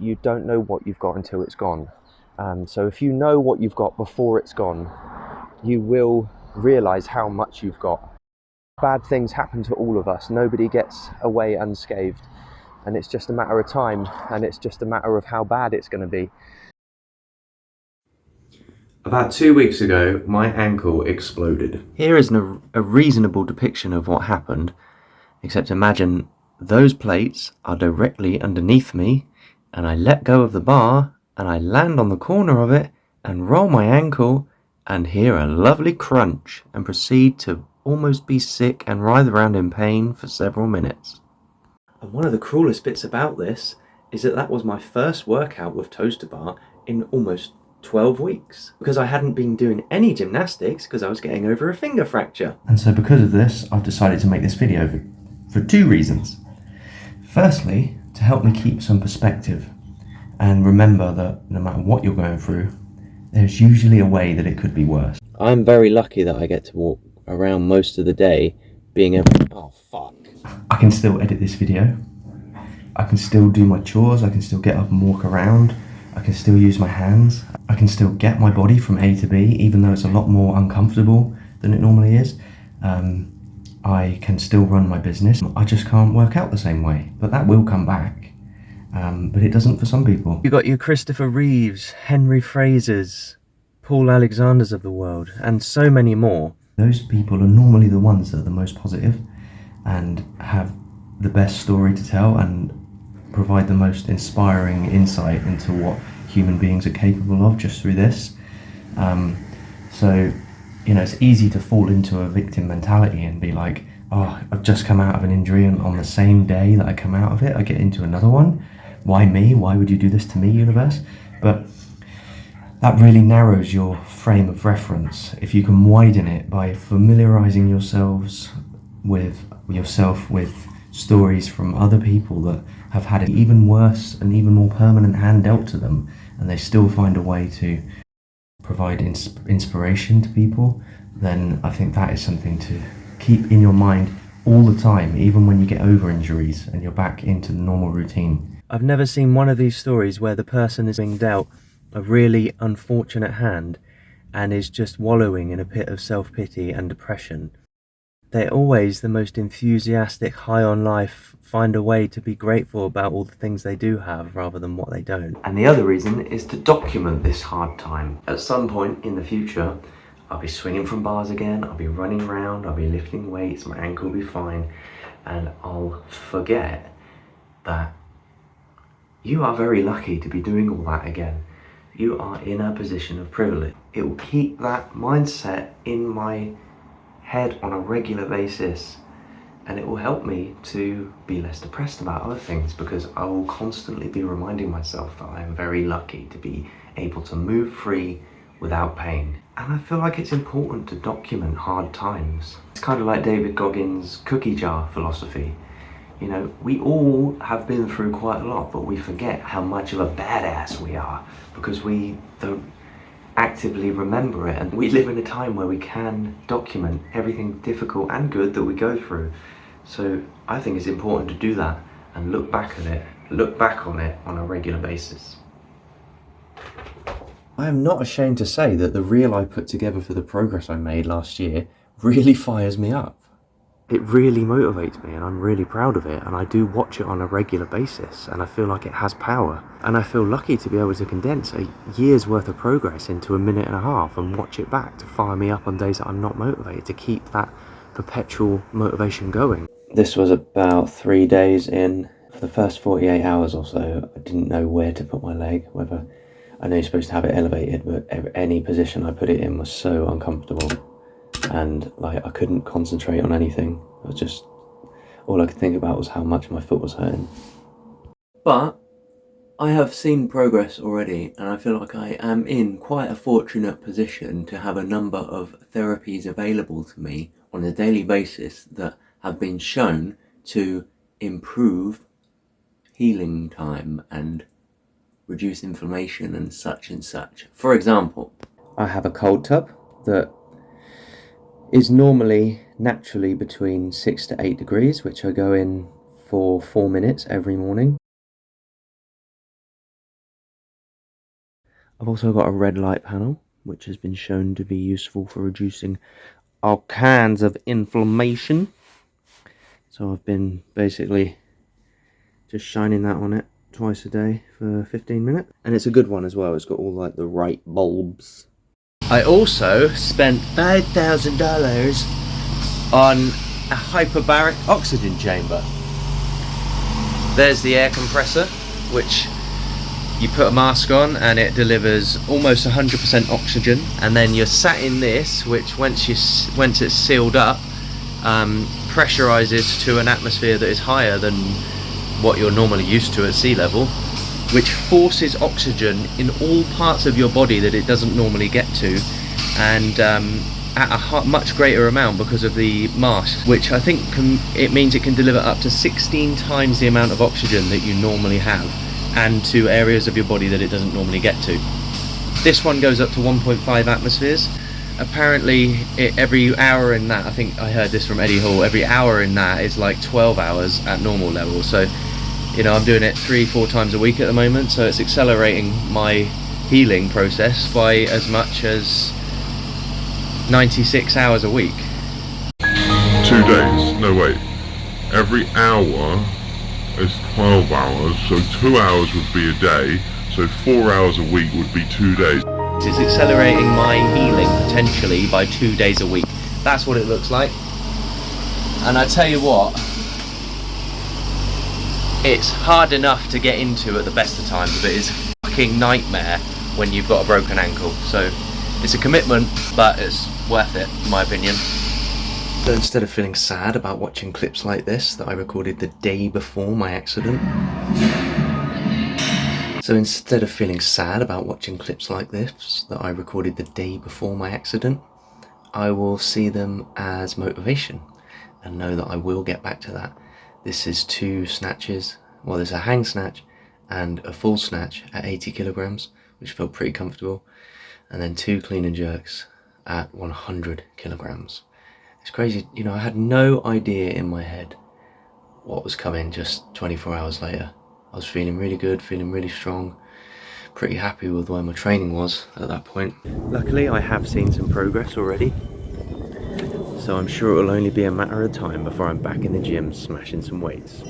you don't know what you've got until it's gone. So if you know what you've got before it's gone, you will realise how much you've got. Bad things happen to all of us. Nobody gets away unscathed. And it's just a matter of time, and it's just a matter of how bad it's going to be. About 2 weeks ago, my ankle exploded. Here is a reasonable depiction of what happened, except imagine those plates are directly underneath me, and I let go of the bar, and I land on the corner of it, and roll my ankle, and hear a lovely crunch, and proceed to almost be sick and writhe around in pain for several minutes. And one of the cruelest bits about this is that was my first workout with Toaster Bar in almost 12 weeks, because I hadn't been doing any gymnastics because I was getting over a finger fracture. And so because of this, I've decided to make this video for 2 reasons. Firstly, to help me keep some perspective and remember that no matter what you're going through, there's usually a way that it could be worse. I'm very lucky that I get to walk around most of the day being able to... Oh, fuck. I can still edit this video. I can still do my chores. I can still get up and walk around. I can still use my hands. I can still get my body from A to B, even though it's a lot more uncomfortable than it normally is. I can still run my business. I just can't work out the same way, but that will come back. But it doesn't for some people. You got your Christopher Reeves, Henry Frasers, Paul Alexanders of the world, and so many more. Those people are normally the ones that are the most positive and have the best story to tell and provide the most inspiring insight into what human beings are capable of just through this. So, you know, it's easy to fall into a victim mentality and be like, oh, I've just come out of an injury, and on the same day that I come out of it, I get into another one. Why me? Why would you do this to me, universe? But that really narrows your frame of reference. If you can widen it by familiarizing yourself with stories from other people that have had it even worse and even more permanent hand dealt to them, and they still find a way to provide inspiration to people, then I think that is something to keep in your mind all the time, even when you get over injuries and you're back into the normal routine. I've never seen one of these stories where the person is being dealt a really unfortunate hand and is just wallowing in a pit of self-pity and depression. They're always the most enthusiastic, high on life, find a way to be grateful about all the things they do have rather than what they don't. And the other reason is to document this hard time. At some point in the future, I'll be swinging from bars again, I'll be running around, I'll be lifting weights, my ankle will be fine, and I'll forget that you are very lucky to be doing all that again. You are in a position of privilege. It will keep that mindset in my head on a regular basis, and it will help me to be less depressed about other things, because I will constantly be reminding myself that I am very lucky to be able to move free without pain. And I feel like it's important to document hard times. It's kind of like David Goggins' cookie jar philosophy. You know, we all have been through quite a lot, but we forget how much of a badass we are because we don't actively remember it. And we live in a time where we can document everything difficult and good that we go through. So I think it's important to do that and look back on it on a regular basis. I am not ashamed to say that the reel I put together for the progress I made last year really fires me up. It really motivates me, and I'm really proud of it, and I do watch it on a regular basis, and I feel like it has power. And I feel lucky to be able to condense a year's worth of progress into a minute and a half and watch it back to fire me up on days that I'm not motivated, to keep that perpetual motivation going. This was about 3 days in. For the first 48 hours or so, I didn't know where to put my leg, whether... I know you're supposed to have it elevated, but any position I put it in was so uncomfortable. And like I couldn't concentrate on anything. I was just, all I could think about was how much my foot was hurting. But I have seen progress already, and I feel like I am in quite a fortunate position to have a number of therapies available to me on a daily basis that have been shown to improve healing time and reduce inflammation and such. For example, I have a cold tub that is normally naturally between 6 to 8 degrees, which I go in for 4 minutes every morning. I've also got a red light panel, which has been shown to be useful for reducing all kinds of inflammation. So I've been basically just shining that on it twice a day for 15 minutes. And it's a good one as well, it's got all like the right bulbs. I also spent $5,000 on a hyperbaric oxygen chamber. There's the air compressor, which you put a mask on and it delivers almost 100% oxygen, and then you're sat in this, which once it's sealed up, pressurizes to an atmosphere that is higher than what you're normally used to at sea level, which forces oxygen in all parts of your body that it doesn't normally get to, and at a much greater amount because of the mask, which I think it means it can deliver up to 16 times the amount of oxygen that you normally have, and to areas of your body that it doesn't normally get to. This one goes up to 1.5 atmospheres. Apparently every hour in that, I think I heard this from Eddie Hall, every hour in that is like 12 hours at normal level. So, you know, I'm doing it 3-4 times a week at the moment, so it's accelerating my healing process by as much as 96 hours a week. 2 days, no wait, every hour is 12 hours, so 2 hours would be a day, so 4 hours a week would be 2 days. It's accelerating my healing potentially by 2 days a week. That's what it looks like. And I tell you what, it's hard enough to get into at the best of times, but it's a fucking nightmare when you've got a broken ankle. So it's a commitment, but it's worth it, in my opinion. So instead of feeling sad about watching clips like this that I recorded the day before my accident, I will see them as motivation and know that I will get back to that. This is 2 snatches, well, there's a hang snatch and a full snatch at 80 kilograms, which felt pretty comfortable, and then 2 clean and jerks at 100 kilograms. It's crazy, you know, I had no idea in my head what was coming just 24 hours later. I was feeling really good, feeling really strong, pretty happy with where my training was at that point. Luckily, I have seen some progress already, so I'm sure it will only be a matter of time before I'm back in the gym smashing some weights.